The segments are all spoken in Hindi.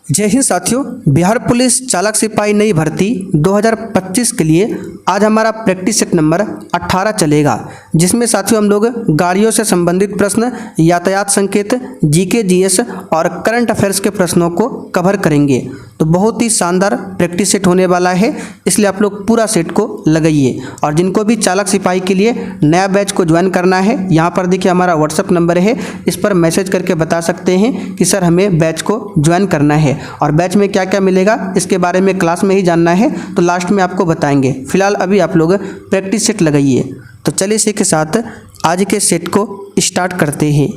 जय हिंद साथियों। बिहार पुलिस चालक सिपाही नई भर्ती 2025 के लिए आज हमारा प्रैक्टिस सेट नंबर 18 चलेगा, जिसमें साथियों हम लोग गाड़ियों से संबंधित प्रश्न, यातायात संकेत, जीके जीएस और करंट अफेयर्स के प्रश्नों को कवर करेंगे। तो बहुत ही शानदार प्रैक्टिस सेट होने वाला है, इसलिए आप लोग पूरा सेट को लगाइए। और जिनको भी चालक सिपाही के लिए नया बैच को ज्वाइन करना है, यहाँ पर देखिए हमारा व्हाट्सअप नंबर है, इस पर मैसेज करके बता सकते हैं कि सर हमें बैच को ज्वाइन करना है। और बैच में क्या क्या मिलेगा इसके बारे में क्लास में ही जानना है, तो लास्ट में आपको बताएंगे। फिलहाल अभी आप लोग प्रैक्टिस सेट लगाइए। तो चलिए इसी के साथ आज के सेट को स्टार्ट करते हैं।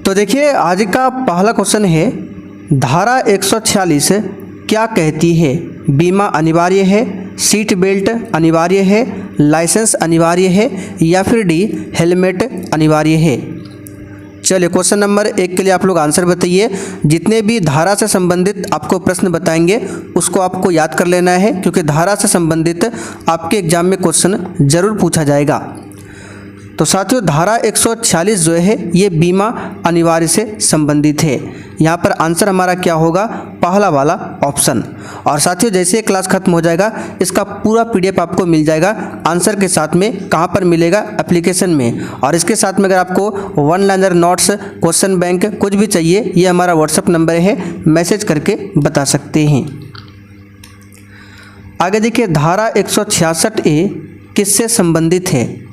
तो देखिए आज का पहला क्वेश्चन है, धारा 146 क्या कहती है? बीमा अनिवार्य है, सीट बेल्ट अनिवार्य है, लाइसेंस अनिवार्य है या फिर डी हेलमेट अनिवार्य है? चलिए क्वेश्चन नंबर 1 के लिए आप लोग आंसर बताइए। जितने भी धारा से संबंधित आपको प्रश्न बताएंगे उसको आपको याद कर लेना है, क्योंकि धारा से संबंधित आपके एग्जाम में क्वेश्चन जरूर पूछा जाएगा। तो साथियों धारा 146 जो है ये बीमा अनिवार्य से संबंधित है। यहाँ पर आंसर हमारा क्या होगा? पहला वाला ऑप्शन। और साथियों जैसे क्लास खत्म हो जाएगा इसका पूरा पीडीएफ आपको मिल जाएगा आंसर के साथ में। कहाँ पर मिलेगा? एप्लीकेशन में। और इसके साथ में अगर आपको one liner notes, question bank कुछ भी चाहिए, ये हमारा व्हाट्सअप नंबर है, मैसेज करके बता सकते हैं। आगे देखिए धारा 166A किससे संबंधित है?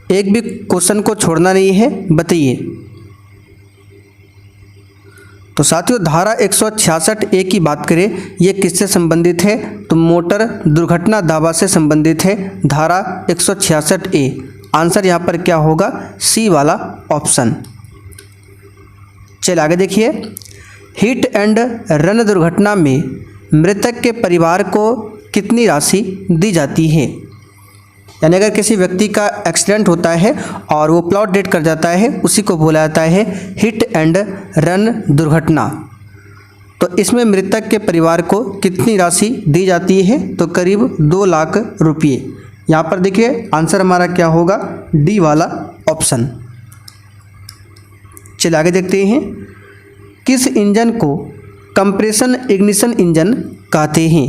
एक भी क्वेश्चन को छोड़ना नहीं है, बताइए। तो साथियों धारा 166A की बात करें, ये किससे संबंधित है? तो मोटर दुर्घटना दावा से संबंधित है धारा 166A। आंसर यहाँ पर क्या होगा? सी वाला ऑप्शन। चलिए आगे देखिए, हिट एंड रन दुर्घटना में मृतक के परिवार को कितनी राशि दी जाती है? यानी अगर किसी व्यक्ति का एक्सीडेंट होता है और वो प्लॉट डेड कर जाता है, उसी को बोला जाता है हिट एंड रन दुर्घटना। तो इसमें मृतक के परिवार को कितनी राशि दी जाती है? तो करीब 2 लाख रुपये। यहाँ पर देखिए आंसर हमारा क्या होगा? डी वाला ऑप्शन। चलिए आगे देखते हैं, किस इंजन को कंप्रेशन इग्निशन इंजन कहते हैं?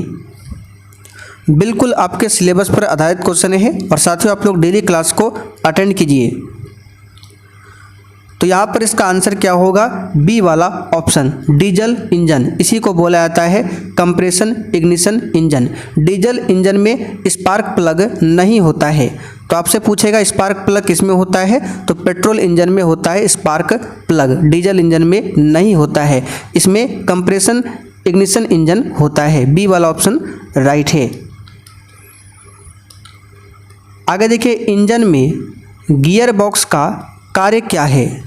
बिल्कुल आपके सिलेबस पर आधारित क्वेश्चन है और साथियों आप लोग डेली क्लास को अटेंड कीजिए। तो यहाँ पर इसका आंसर क्या होगा? बी वाला ऑप्शन, डीजल इंजन। इसी को बोला जाता है compression ignition engine. Diesel engine में स्पार्क प्लग नहीं होता है। तो आपसे पूछेगा स्पार्क प्लग किस में होता है? तो पेट्रोल इंजन में होता है स्पार्क प्लग, डीजल इंजन में नहीं होता है। इसमें कंप्रेशन इग्निशन इंजन होता है। बी वाला ऑप्शन राइट है। आगे देखिए, इंजन में गियर बॉक्स का कार्य क्या है?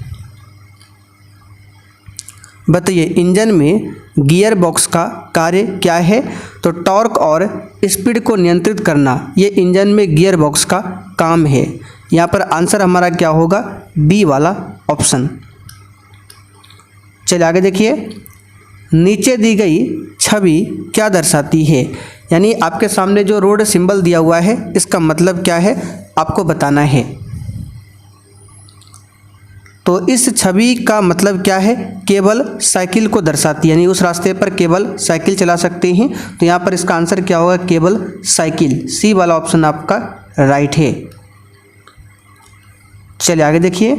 बताइए इंजन में गियर बॉक्स का कार्य क्या है? तो टॉर्क और स्पीड को नियंत्रित करना, ये इंजन में गियर बॉक्स का काम है। यहाँ पर आंसर हमारा क्या होगा? बी वाला ऑप्शन। चलिए आगे देखिए, नीचे दी गई छवि क्या दर्शाती है? यानी आपके सामने जो रोड सिंबल दिया हुआ है इसका मतलब क्या है आपको बताना है। तो इस छवि का मतलब क्या है? केवल साइकिल को दर्शाती है, यानी उस रास्ते पर केवल साइकिल चला सकते हैं। तो यहाँ पर इसका आंसर क्या होगा? केवल साइकिल। सी वाला ऑप्शन आपका राइट है। चलिए आगे देखिए,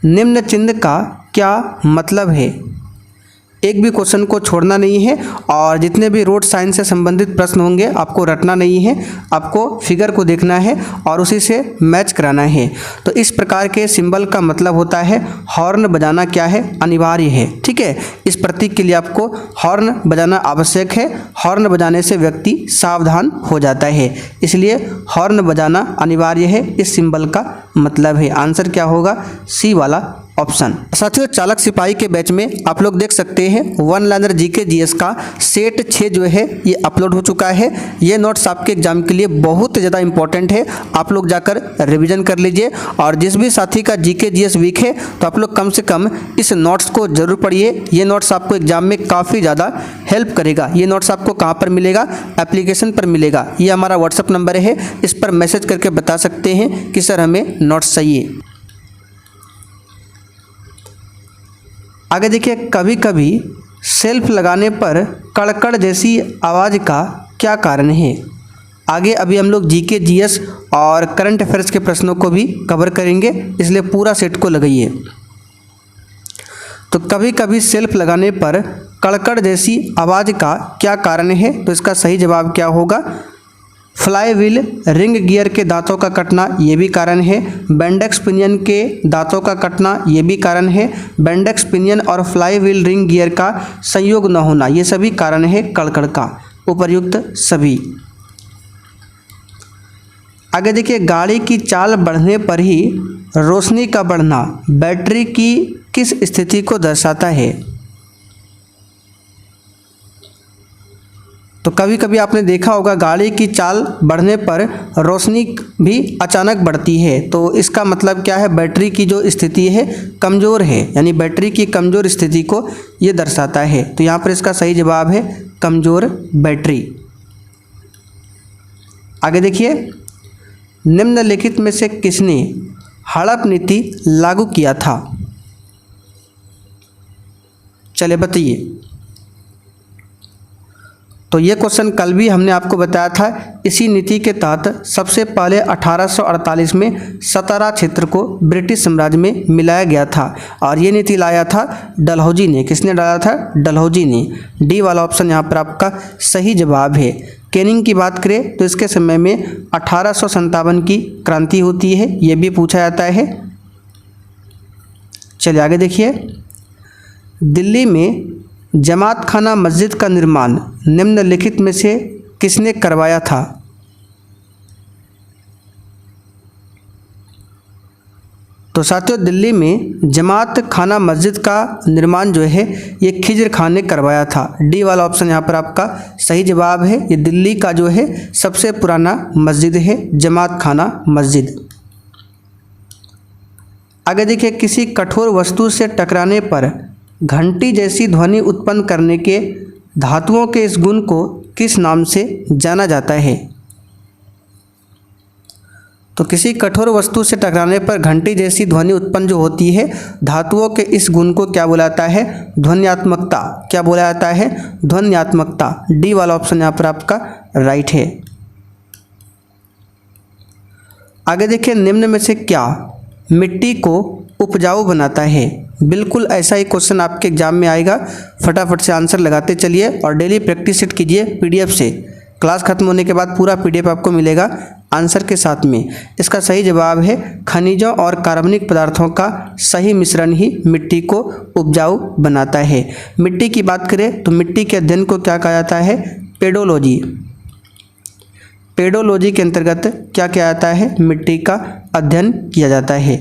निम्न चिन्ह का क्या मतलब है? एक भी क्वेश्चन को छोड़ना नहीं है और जितने भी रोड साइंस से संबंधित प्रश्न होंगे आपको रटना नहीं है, आपको फिगर को देखना है और उसी से मैच कराना है। तो इस प्रकार के सिंबल का मतलब होता है हॉर्न बजाना क्या है? अनिवार्य है। ठीक है, इस प्रतीक के लिए आपको हॉर्न बजाना आवश्यक है। हॉर्न बजाने से व्यक्ति सावधान हो जाता है, इसलिए हॉर्न बजाना अनिवार्य है, इस सिंबल का मतलब है। आंसर क्या होगा? सी वाला ऑप्शन। साथियों चालक सिपाही के बैच में आप लोग देख सकते हैं वन लाइनर जीके जीएस का सेट 6 जो है ये अपलोड हो चुका है। ये नोट्स आपके एग्जाम के लिए बहुत ज़्यादा इंपॉर्टेंट है, आप लोग जाकर रिवीजन कर लीजिए। और जिस भी साथी का जीके जीएस वीक है तो आप लोग कम से कम इस नोट्स को जरूर पढ़िए। ये नोट्स आपको एग्जाम में काफ़ी ज़्यादा हेल्प करेगा। ये नोट्स आपको कहाँ पर मिलेगा? एप्लीकेशन पर मिलेगा। ये हमारा व्हाट्सअप नंबर है, इस पर मैसेज करके बता सकते हैं कि सर हमें नोट्स चाहिए। आगे देखिए, कभी कभी सेल्फ लगाने पर कड़कड़ जैसी आवाज़ का क्या कारण है। आगे अभी हम लोग जीके जीएस और करंट अफेयर्स के प्रश्नों को भी कवर करेंगे, इसलिए पूरा सेट को लगाइए। तो कभी कभी सेल्फ लगाने पर कड़कड़ जैसी आवाज़ का क्या कारण है, तो इसका सही जवाब क्या होगा। फ्लाई व्हील रिंग गियर के दांतों का कटना, ये भी कारण है। बेंडेक्स पिनियन के दांतों का कटना, ये भी कारण है। बेंडेक्स पिनियन और फ्लाई व्हील रिंग गियर का संयोग न होना, ये सभी कारण है कड़कड़ का, उपर्युक्त सभी। आगे देखिए, गाड़ी की चाल बढ़ने पर ही रोशनी का बढ़ना बैटरी की किस स्थिति को दर्शाता है। तो कभी कभी आपने देखा होगा गाड़ी की चाल बढ़ने पर रोशनी भी अचानक बढ़ती है, तो इसका मतलब क्या है, बैटरी की जो स्थिति है कमज़ोर है, यानी बैटरी की कमज़ोर स्थिति को ये दर्शाता है। तो यहाँ पर इसका सही जवाब है कमज़ोर बैटरी। आगे देखिए, निम्नलिखित में से किसने हड़प नीति लागू किया था। चलिए बताइए। तो ये क्वेश्चन कल भी हमने आपको बताया था। इसी नीति के तहत सबसे पहले 1848 में सतारा क्षेत्र को ब्रिटिश साम्राज्य में मिलाया गया था और ये नीति लाया था डलहौजी ने। किसने डाला था, डलहौजी ने। डी वाला ऑप्शन यहाँ पर आपका सही जवाब है। कैनिंग की बात करें तो इसके समय में 1857 की क्रांति होती है, ये भी पूछा जाता है। चलिए आगे देखिए, दिल्ली में जमात खाना मस्जिद का निर्माण निम्नलिखित में से किसने करवाया था। तो साथियों, दिल्ली में जमात खाना मस्जिद का निर्माण जो है ये खिजर खान ने करवाया था। डी वाला ऑप्शन यहाँ पर आपका सही जवाब है। ये दिल्ली का जो है सबसे पुराना मस्जिद है, जमात खाना मस्जिद। आगे देखिए, किसी कठोर वस्तु से टकराने पर घंटी जैसी ध्वनि उत्पन्न करने के धातुओं के इस गुण को किस नाम से जाना जाता है। तो किसी कठोर वस्तु से टकराने पर घंटी जैसी ध्वनि उत्पन्न जो होती है, धातुओं के इस गुण को क्या बोला जाता है, ध्वन्यात्मकता। क्या बोला जाता है, ध्वन्यात्मकता। डी वाला ऑप्शन यहाँ पर आपका राइट है। आगे देखिए, निम्न में से क्या मिट्टी को उपजाऊ बनाता है। बिल्कुल ऐसा ही क्वेश्चन आपके एग्जाम में आएगा, फटाफट से आंसर लगाते चलिए और डेली प्रैक्टिस सेट कीजिए पीडीएफ से। क्लास खत्म होने के बाद पूरा पीडीएफ आपको मिलेगा आंसर के साथ में। इसका सही जवाब है खनिजों और कार्बनिक पदार्थों का सही मिश्रण ही मिट्टी को उपजाऊ बनाता है। मिट्टी की बात करें तो मिट्टी के अध्ययन को क्या कहा जाता है, पेडोलॉजी। पेडोलॉजी के अंतर्गत क्या किया जाता है, मिट्टी का अध्ययन किया जाता है।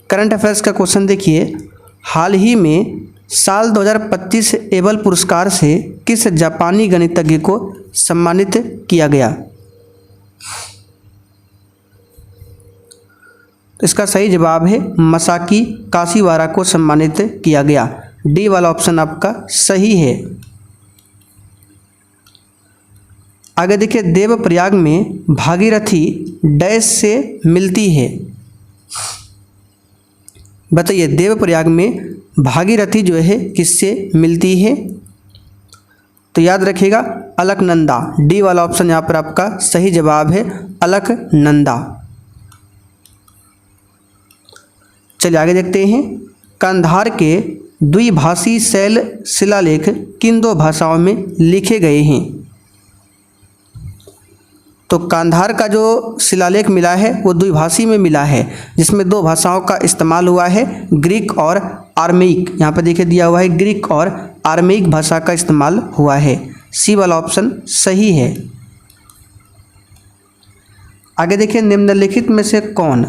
करंट अफेयर्स का क्वेश्चन देखिए, हाल ही में साल 2025 एबल पुरस्कार से किस जापानी गणितज्ञ को सम्मानित किया गया। इसका सही जवाब है मसाकी काशीवारा को सम्मानित किया गया। डी वाला ऑप्शन आपका सही है। आगे देखिए, देवप्रयाग में भागीरथी डैश से मिलती है। बताइए, देवप्रयाग में भागीरथी जो है किससे मिलती है। तो याद रखिएगा अलकनंदा। डी वाला ऑप्शन यहाँ पर आपका सही जवाब है, अलकनंदा। चलिए आगे देखते हैं, कंधार के द्विभाषी शैल शिलालेख किन दो भाषाओं में लिखे गए हैं। तो कांधार का जो शिलालेख मिला है वो द्विभाषी में मिला है, जिसमें दो भाषाओं का इस्तेमाल हुआ है, ग्रीक और आर्मेइक। यहाँ पर देखिए दिया हुआ है ग्रीक और आर्मेइक भाषा का इस्तेमाल हुआ है। सी वाला ऑप्शन सही है। आगे देखिए, निम्नलिखित में से कौन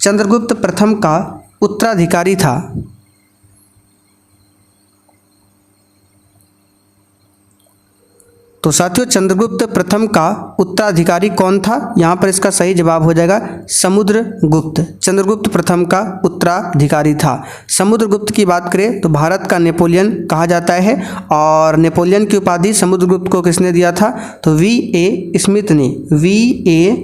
चंद्रगुप्त प्रथम का उत्तराधिकारी था। तो साथियों, चंद्रगुप्त प्रथम का उत्तराधिकारी कौन था, यहाँ पर इसका सही जवाब हो जाएगा समुद्रगुप्त। चंद्रगुप्त प्रथम का उत्तराधिकारी था। समुद्रगुप्त की बात करें तो भारत का नेपोलियन कहा जाता है और नेपोलियन की उपाधि समुद्रगुप्त को किसने दिया था, तो V.A. स्मिथ ने। V.A.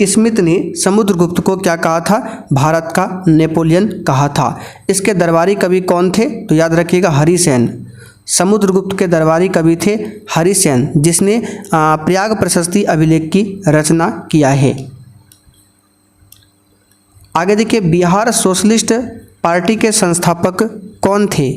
स्मिथ ने समुद्रगुप्त को क्या कहा था? भारत का नेपोलियन कहा था। इसके दरबारी कवि कौन थे? तो याद रखिएगा हरिसेन। समुद्रगुप्त के दरबारी कवि थे हरिसेन, जिसने प्रयाग प्रशस्ति अभिलेख की रचना किया है। आगे देखिए, बिहार सोशलिस्ट पार्टी के संस्थापक कौन थे?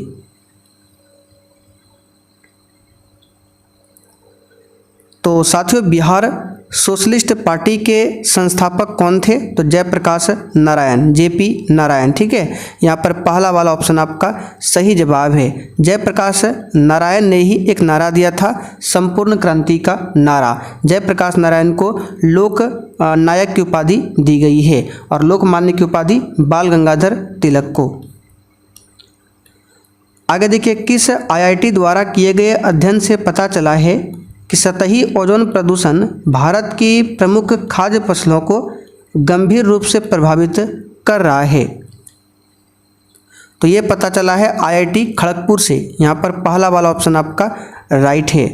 तो साथियों, बिहार सोशलिस्ट पार्टी के संस्थापक कौन थे? तो जयप्रकाश नारायण, जेपी नारायण। ठीक है, यहाँ पर पहला वाला ऑप्शन आपका सही जवाब है। जयप्रकाश नारायण ने ही एक नारा दिया था, संपूर्ण क्रांति का नारा। जयप्रकाश नारायण को लोक नायक की उपाधि दी गई है और लोकमान्य की उपाधि बाल गंगाधर तिलक को। आगे देखिए, किस आईआईटी द्वारा किए गए अध्ययन से पता चला है कि सतही ओजोन प्रदूषण भारत की प्रमुख खाद्य फसलों को गंभीर रूप से प्रभावित कर रहा है? तो ये पता चला है आईआईटी खड़गपुर से। यहाँ पर पहला वाला ऑप्शन आपका राइट है।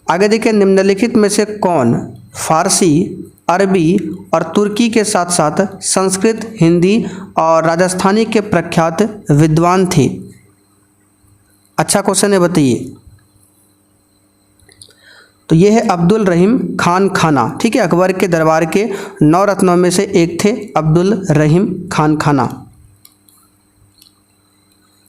आगे देखिए, निम्नलिखित में से कौन फारसी, अरबी और तुर्की के साथ साथ संस्कृत, हिंदी और राजस्थानी के प्रख्यात विद्वान थे? अच्छा क्वेश्चन है, बताइए। तो ये है अब्दुल रहीम खान खाना। ठीक है, अकबर के दरबार के 9 रत्नों में से एक थे अब्दुल रहीम खान खाना।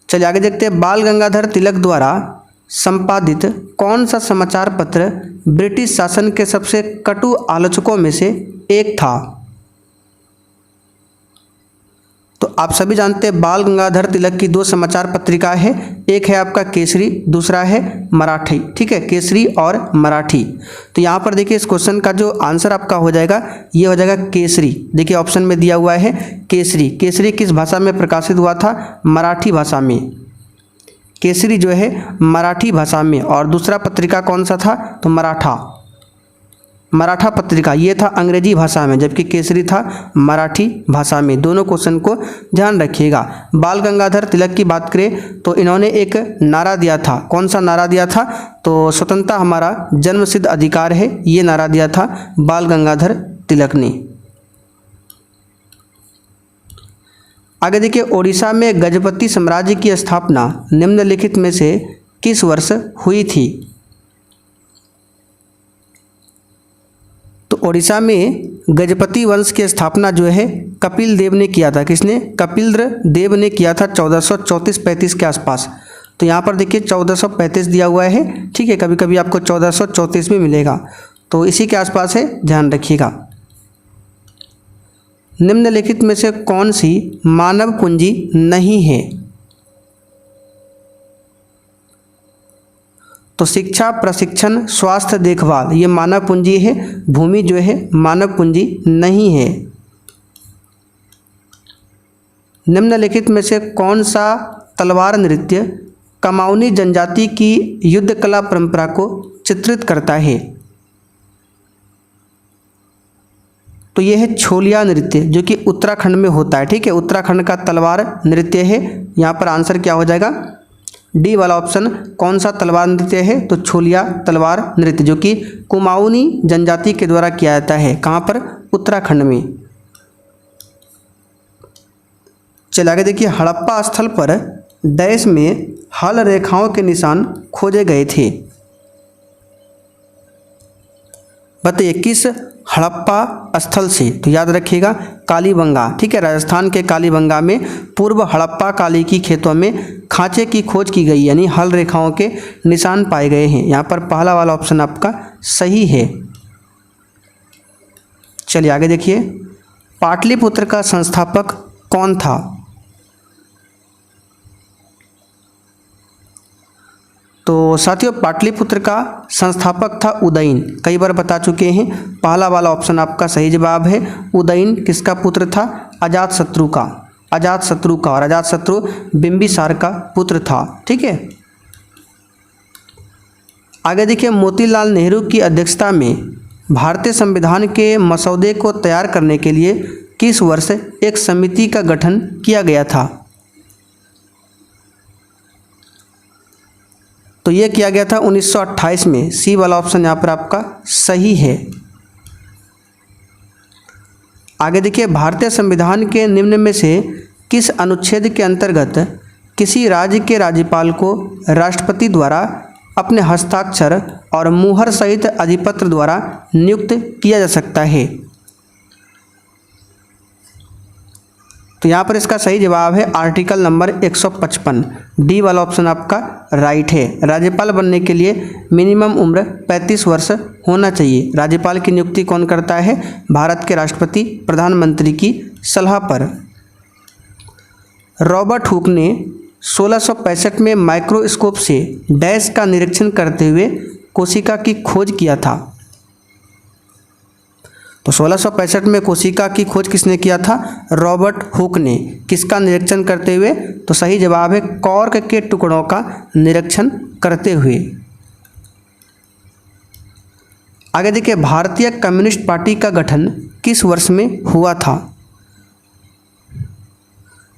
चलिए आगे देखते हैं, बाल गंगाधर तिलक द्वारा संपादित कौन सा समाचार पत्र ब्रिटिश शासन के सबसे कटु आलोचकों में से एक था? तो आप सभी जानते हैं बाल गंगाधर तिलक की 2 समाचार पत्रिका है, एक है आपका केसरी, दूसरा है मराठी। ठीक है, केसरी और मराठी। तो यहाँ पर देखिए, इस क्वेश्चन का जो आंसर आपका हो जाएगा ये हो जाएगा केसरी। देखिए ऑप्शन में दिया हुआ है केसरी। केसरी किस भाषा में प्रकाशित हुआ था? मराठी भाषा में। केसरी जो है मराठी भाषा में। और दूसरा पत्रिका कौन सा था? तो मराठा पत्रिका, ये था अंग्रेजी भाषा में, जबकि केसरी था मराठी भाषा में। दोनों क्वेश्चन को ध्यान रखिएगा। बाल गंगाधर तिलक की बात करें तो इन्होंने एक नारा दिया था। कौन सा नारा दिया था? तो स्वतंत्रता हमारा जन्मसिद्ध अधिकार है, ये नारा दिया था बाल गंगाधर तिलक ने। आगे देखिए, ओडिशा में गजपति साम्राज्य की स्थापना निम्नलिखित में से किस वर्ष हुई थी? तो ओडिशा में गजपति वंश की स्थापना जो है कपिल देव ने किया था। किसने? कपिल देव ने किया था 1434-35 के आसपास। तो यहाँ पर देखिए 1435 दिया हुआ है। ठीक है, कभी कभी आपको 1434 भी मिलेगा, तो इसी के आसपास है, ध्यान रखिएगा। निम्नलिखित में से कौन सी मानव पूंजी नहीं है? तो शिक्षा, प्रशिक्षण, स्वास्थ्य देखभाल, ये मानव पूंजी है। भूमि जो है मानव पूंजी नहीं है। निम्नलिखित में से कौन सा तलवार नृत्य कमाऊनी जनजाति की युद्ध कला परंपरा को चित्रित करता है? तो यह है छोलिया नृत्य, जो कि उत्तराखंड में होता है। ठीक है, उत्तराखंड का तलवार नृत्य है। यहाँ पर आंसर क्या हो जाएगा? डी वाला ऑप्शन। कौन सा तलवार नृत्य है? तो छोलिया तलवार नृत्य, जो कि कुमाऊनी जनजाति के द्वारा किया जाता है। कहाँ पर? उत्तराखंड में। चलिए आगे देखिए, हड़प्पा स्थल पर डैश में हल रेखाओं के निशान खोजे गए थे। बताइए किस हड़प्पा स्थल से? तो याद रखिएगा कालीबंगा। ठीक है, राजस्थान के कालीबंगा में पूर्व हड़प्पा काली की खेतों में खांचे की खोज की गई, यानी हल रेखाओं के निशान पाए गए हैं। यहाँ पर पहला वाला ऑप्शन आपका सही है। चलिए आगे देखिए, पाटलिपुत्र का संस्थापक कौन था? तो साथियों, पाटलिपुत्र का संस्थापक था उदयन। कई बार बता चुके हैं, पहला वाला ऑप्शन आपका सही जवाब है। उदयन किसका पुत्र था? अजातशत्रु का। अजातशत्रु का, और अजातशत्रु बिंबिसार का पुत्र था। ठीक है, आगे देखिए, मोतीलाल नेहरू की अध्यक्षता में भारतीय संविधान के मसौदे को तैयार करने के लिए किस वर्ष एक समिति का गठन किया गया था? तो ये किया गया था 1928 में। सी वाला ऑप्शन यहाँ पर आपका सही है। आगे देखिए, भारतीय संविधान के निम्न में से किस अनुच्छेद के अंतर्गत किसी राज्य के राज्यपाल को राष्ट्रपति द्वारा अपने हस्ताक्षर और मुहर सहित अधिपत्र द्वारा नियुक्त किया जा सकता है? तो यहाँ पर इसका सही जवाब है आर्टिकल नंबर 155। डी वाला ऑप्शन आपका राइट है। राज्यपाल बनने के लिए मिनिमम उम्र 35 वर्ष होना चाहिए। राज्यपाल की नियुक्ति कौन करता है? भारत के राष्ट्रपति प्रधानमंत्री की सलाह पर। रॉबर्ट हुक ने 1665 में माइक्रोस्कोप से डैश का निरीक्षण करते हुए कोशिका की खोज किया था। तो 1665 में कोशिका की खोज किसने किया था? रॉबर्ट हुक ने। किसका निरीक्षण करते हुए? तो सही जवाब है कॉर्क के टुकड़ों का निरीक्षण करते हुए। आगे देखिए, भारतीय कम्युनिस्ट पार्टी का गठन किस वर्ष में हुआ था?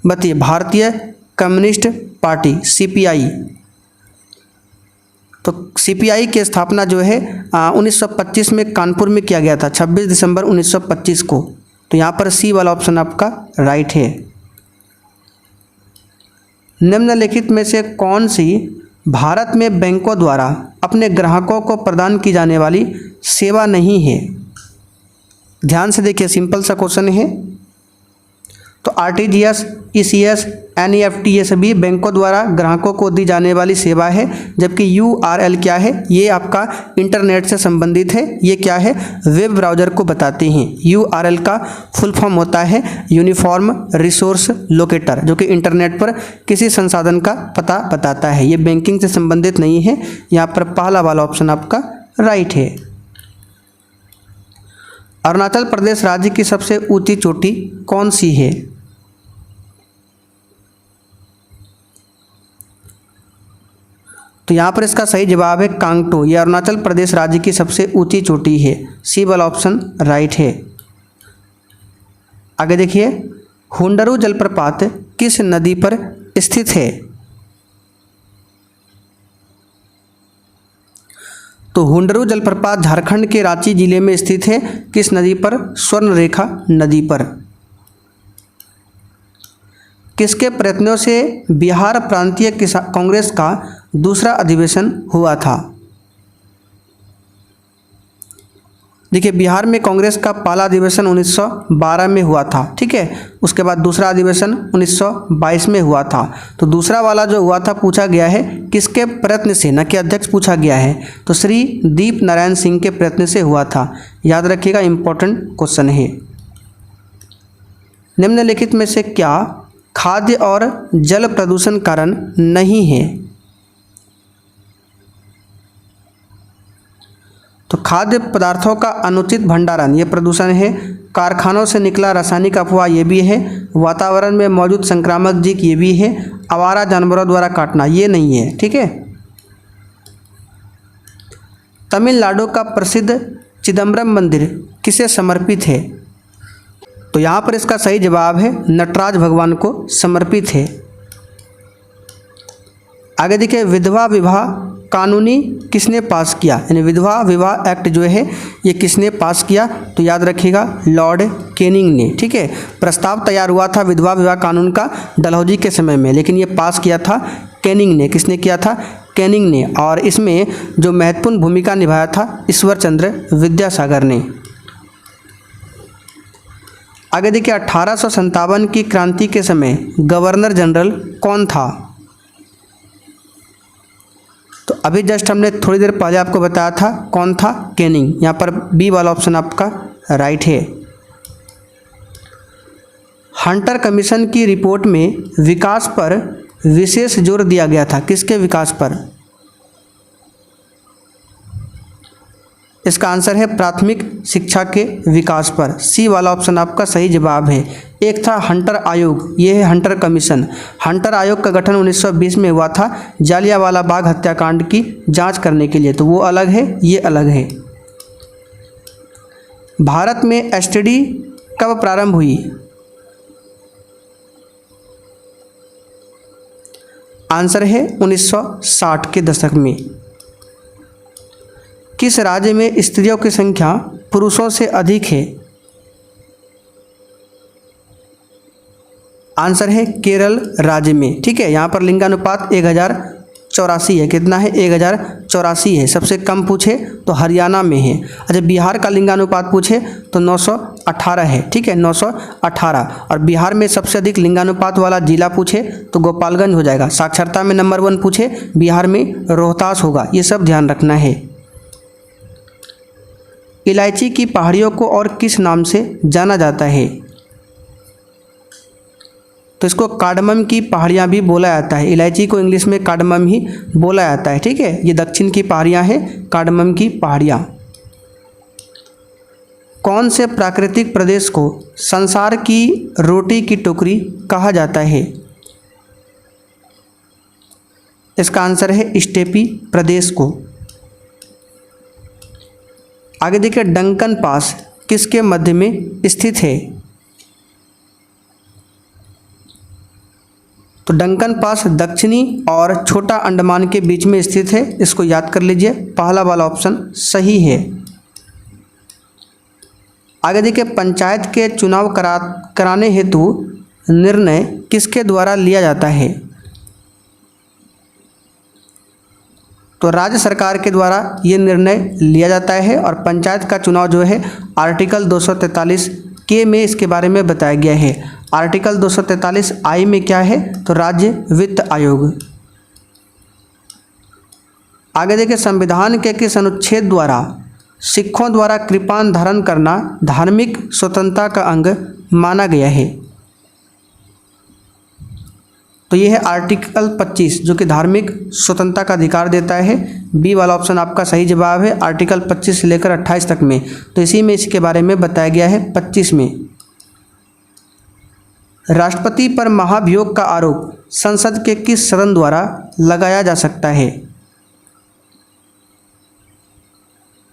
बताइए, भारतीय कम्युनिस्ट पार्टी सीपीआई। तो सीपीआई की स्थापना जो है 1925 में कानपुर में किया गया था, 26 दिसंबर 1925 को। तो यहाँ पर सी वाला ऑप्शन आपका राइट है। निम्नलिखित में से कौन सी भारत में बैंकों द्वारा अपने ग्राहकों को प्रदान की जाने वाली सेवा नहीं है? ध्यान से देखिए, सिंपल सा क्वेश्चन है। तो आरटीजीएस, ईसीएस, एनईएफटी ये सभी बैंकों द्वारा ग्राहकों को दी जाने वाली सेवा है। जबकि यूआरएल क्या है? ये आपका इंटरनेट से संबंधित है। ये क्या है? वेब ब्राउज़र को बताते हैं। यूआरएल का फुल फॉर्म होता है यूनिफॉर्म रिसोर्स लोकेटर, जो कि इंटरनेट पर किसी संसाधन का पता बताता है। ये बैंकिंग से संबंधित नहीं है। यहाँ पर पहला वाला ऑप्शन आपका राइट है। अरुणाचल प्रदेश राज्य की सबसे ऊंची चोटी कौन सी है? तो यहाँ पर इसका सही जवाब है कांगटो। यह अरुणाचल प्रदेश राज्य की सबसे ऊंची चोटी है। सी वाला ऑप्शन राइट है। आगे देखिए, हुंडरू जलप्रपात किस नदी पर स्थित है? तो हुंडरू जलप्रपात झारखंड के रांची जिले में स्थित है। किस नदी पर? स्वर्णरेखा नदी पर। किसके प्रयत्नों से बिहार प्रांतीय कांग्रेस का दूसरा अधिवेशन हुआ था? देखिए, बिहार में कांग्रेस का पहला अधिवेशन 1912 में हुआ था, ठीक है। उसके बाद दूसरा अधिवेशन 1922 में हुआ था। तो दूसरा वाला जो हुआ था, पूछा गया है किसके प्रयत्न से, न कि अध्यक्ष पूछा गया है। तो श्री दीप नारायण सिंह के प्रयत्न से हुआ था। याद रखिएगा, इंपॉर्टेंट क्वेश्चन है। निम्नलिखित में से क्या खाद्य और जल प्रदूषण कारण नहीं है? तो खाद्य पदार्थों का अनुचित भंडारण ये प्रदूषण है। कारखानों से निकला रासायनिक अफवाह ये भी है। वातावरण में मौजूद संक्रामक जीव ये भी है। आवारा जानवरों द्वारा काटना ये नहीं है, ठीक है। तमिलनाडु का प्रसिद्ध चिदम्बरम मंदिर किसे समर्पित है? तो यहाँ पर इसका सही जवाब है नटराज भगवान को समर्पित है। आगे देखिए, विधवा विवाह कानूनी किसने पास किया? यानी विधवा विवाह एक्ट जो है ये किसने पास किया? तो याद रखिएगा, लॉर्ड कैनिंग ने, ठीक है। प्रस्ताव तैयार हुआ था विधवा विवाह कानून का डलहौजी के समय में, लेकिन ये पास किया था कैनिंग ने। किसने किया था? कैनिंग ने। और इसमें जो महत्वपूर्ण भूमिका निभाया था ईश्वर चंद्र विद्यासागर ने। आगे देखिए, 1857 की क्रांति के समय गवर्नर जनरल कौन था? तो अभी जस्ट हमने थोड़ी देर पहले आपको बताया था कौन था? कैनिंग। यहाँ पर बी वाला ऑप्शन आपका राइट है। हंटर कमीशन की रिपोर्ट में विकास पर विशेष जोर दिया गया था। किसके विकास पर? इसका आंसर है प्राथमिक शिक्षा के विकास पर। सी वाला ऑप्शन आपका सही जवाब है। एक था हंटर आयोग, ये है हंटर कमीशन। हंटर आयोग का गठन 1920 में हुआ था जालियांवाला बाग हत्याकांड की जांच करने के लिए। तो वो अलग है, ये अलग है। भारत में एसटीडी कब प्रारंभ हुई? आंसर है 1960 के दशक में। किस राज्य में स्त्रियों की संख्या पुरुषों से अधिक है? आंसर है केरल राज्य में। ठीक है, यहाँ पर लिंगानुपात 1084 है। कितना है? 1084 है। सबसे कम पूछे तो हरियाणा में है। अच्छा, बिहार का लिंगानुपात पूछे तो 918 है। ठीक है, 918। और बिहार में सबसे अधिक लिंगानुपात वाला जिला पूछे तो गोपालगंज हो जाएगा। साक्षरता में नंबर 1 पूछे बिहार में रोहतास होगा। ये सब ध्यान रखना है। इलायची की पहाड़ियों को और किस नाम से जाना जाता है? तो इसको कार्डमम की पहाड़ियाँ भी बोला जाता है। इलायची को इंग्लिश में कार्डमम ही बोला जाता है। ठीक है, ये दक्षिण की पहाड़ियाँ हैं, कार्डमम की पहाड़ियाँ। कौन से प्राकृतिक प्रदेश को संसार की रोटी की टोकरी कहा जाता है? इसका आंसर है स्टेपी प्रदेश को। आगे देखिए, डंकन पास किसके मध्य में स्थित है? तो डंकन पास दक्षिणी और छोटा अंडमान के बीच में स्थित है। इसको याद कर लीजिए, पहला वाला ऑप्शन सही है। आगे देखिए, पंचायत के चुनाव कराने हेतु निर्णय किसके द्वारा लिया जाता है? तो राज्य सरकार के द्वारा ये निर्णय लिया जाता है। और पंचायत का चुनाव जो है आर्टिकल 243 के में इसके बारे में बताया गया है। आर्टिकल 243 आई में क्या है? तो राज्य वित्त आयोग। आगे देखिए, संविधान के किस अनुच्छेद द्वारा सिखों द्वारा कृपान धारण करना धार्मिक स्वतंत्रता का अंग माना गया है? तो ये है आर्टिकल 25 जो कि धार्मिक स्वतंत्रता का अधिकार देता है। बी वाला ऑप्शन आपका सही जवाब है, आर्टिकल 25 से लेकर 28 तक में। तो इसी में इसके बारे में बताया गया है 25 में। राष्ट्रपति पर महाभियोग का आरोप संसद के किस सदन द्वारा लगाया जा सकता है?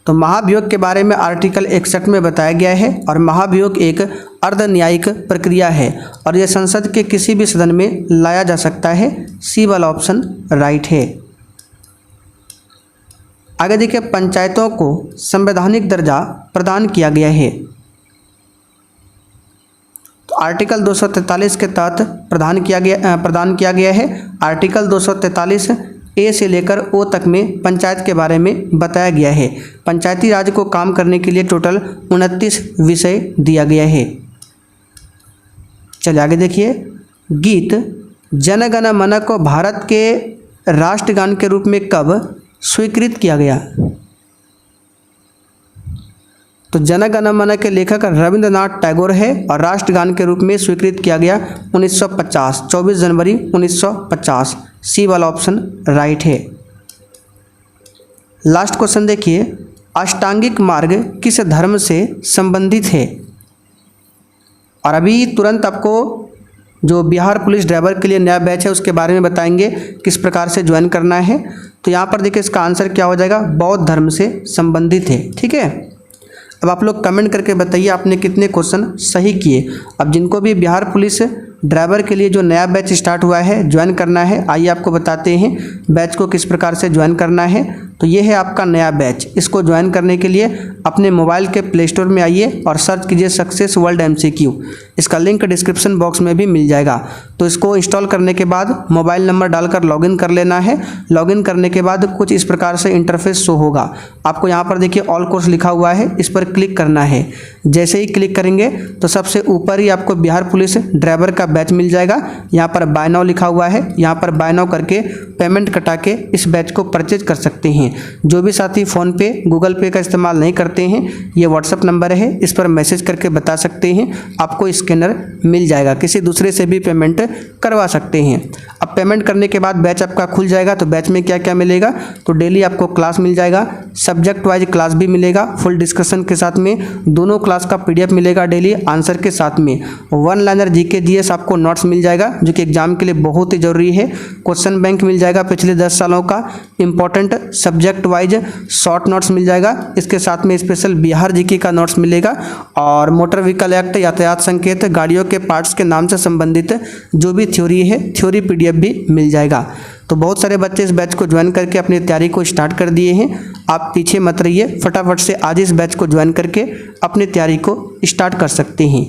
तो महाभियोग के बारे में आर्टिकल 61 में बताया गया है। और महाभियोग एक अर्ध न्यायिक प्रक्रिया है और यह संसद के किसी भी सदन में लाया जा सकता है। सी वाला ऑप्शन राइट है। आगे देखिए, पंचायतों को संवैधानिक दर्जा प्रदान किया गया है। तो आर्टिकल 243 के तहत प्रदान किया गया है। आर्टिकल 243 ए से लेकर ओ तक में पंचायत के बारे में बताया गया है। पंचायती राज को काम करने के लिए टोटल 29 विषय दिया गया है। चलिए आगे देखिए, गीत जन गण मन को भारत के राष्ट्रगान के रूप में कब स्वीकृत किया गया? तो जन गण मन के लेखक रविंद्रनाथ टैगोर है और राष्ट्रगान के रूप में स्वीकृत किया गया 1950, 24 जनवरी 1950। सी वाला ऑप्शन राइट है। लास्ट क्वेश्चन देखिए, अष्टांगिक मार्ग किस धर्म से संबंधित है? और अभी तुरंत आपको जो बिहार पुलिस ड्राइवर के लिए नया बैच है उसके बारे में बताएंगे किस प्रकार से ज्वाइन करना है। तो यहाँ पर देखिए, इसका आंसर क्या हो जाएगा? बौद्ध धर्म से संबंधित है। ठीक है, अब आप लोग कमेंट करके बताइए आपने कितने क्वेश्चन सही किए। अब जिनको भी बिहार पुलिस ड्राइवर के लिए जो नया बैच स्टार्ट हुआ है ज्वाइन करना है, आइए आपको बताते हैं बैच को किस प्रकार से ज्वाइन करना है। तो ये है आपका नया बैच। इसको ज्वाइन करने के लिए अपने मोबाइल के प्ले स्टोर में आइए और सर्च कीजिए सक्सेस वर्ल्ड MCQ। इसका लिंक डिस्क्रिप्शन बॉक्स में भी मिल जाएगा। तो इसको इंस्टॉल करने के बाद मोबाइल नंबर डालकर लॉगिन कर लेना है। लॉगिन करने के बाद कुछ इस प्रकार से इंटरफेस शो होगा। आपको यहाँ पर देखिए ऑल कोर्स लिखा हुआ है, इस पर क्लिक करना है। जैसे ही क्लिक करेंगे तो सबसे ऊपर ही आपको बिहार पुलिस ड्राइवर का बैच मिल जाएगा। यहाँ पर बाय नाउ लिखा हुआ है, यहाँ पर बाय नाउ करके पेमेंट कटा के इस बैच को परचेज कर सकते हैं। जो भी साथी फ़ोन पे गूगल पे का इस्तेमाल नहीं करते हैं, ये व्हाट्सअप नंबर है, इस पर मैसेज करके बता सकते हैं, आपको स्कैनर मिल जाएगा। किसी दूसरे से भी पेमेंट करवा सकते हैं। अब पेमेंट करने के बाद बैच आपका खुल जाएगा। तो बैच में क्या क्या मिलेगा? तो डेली आपको क्लास मिल जाएगा, सब्जेक्ट वाइज क्लास भी मिलेगा फुल डिस्कशन के साथ में। दोनों क्लास का PDF मिलेगा डेली आंसर के साथ में। 1 लाइनर GK GS आपको नोट्स मिल जाएगा जो कि एग्जाम के लिए बहुत ही ज़रूरी है। क्वेश्चन बैंक मिल जाएगा पिछले 10 सालों का, important subject wise short notes मिल जाएगा। इसके साथ में स्पेशल बिहार जीके का नोट्स मिलेगा और मोटर व्हीकल एक्ट, यातायात संकेत, गाड़ियों के पार्ट्स के नाम से संबंधित जो भी थ्योरी है, थ्योरी PDF भी मिल जाएगा। तो बहुत सारे बच्चे इस बैच को ज्वाइन करके अपनी तैयारी को स्टार्ट कर दिए हैं। आप पीछे मत रहिए, फटाफट से आज इस बैच को ज्वाइन करके अपनी तैयारी को स्टार्ट कर सकते हैं।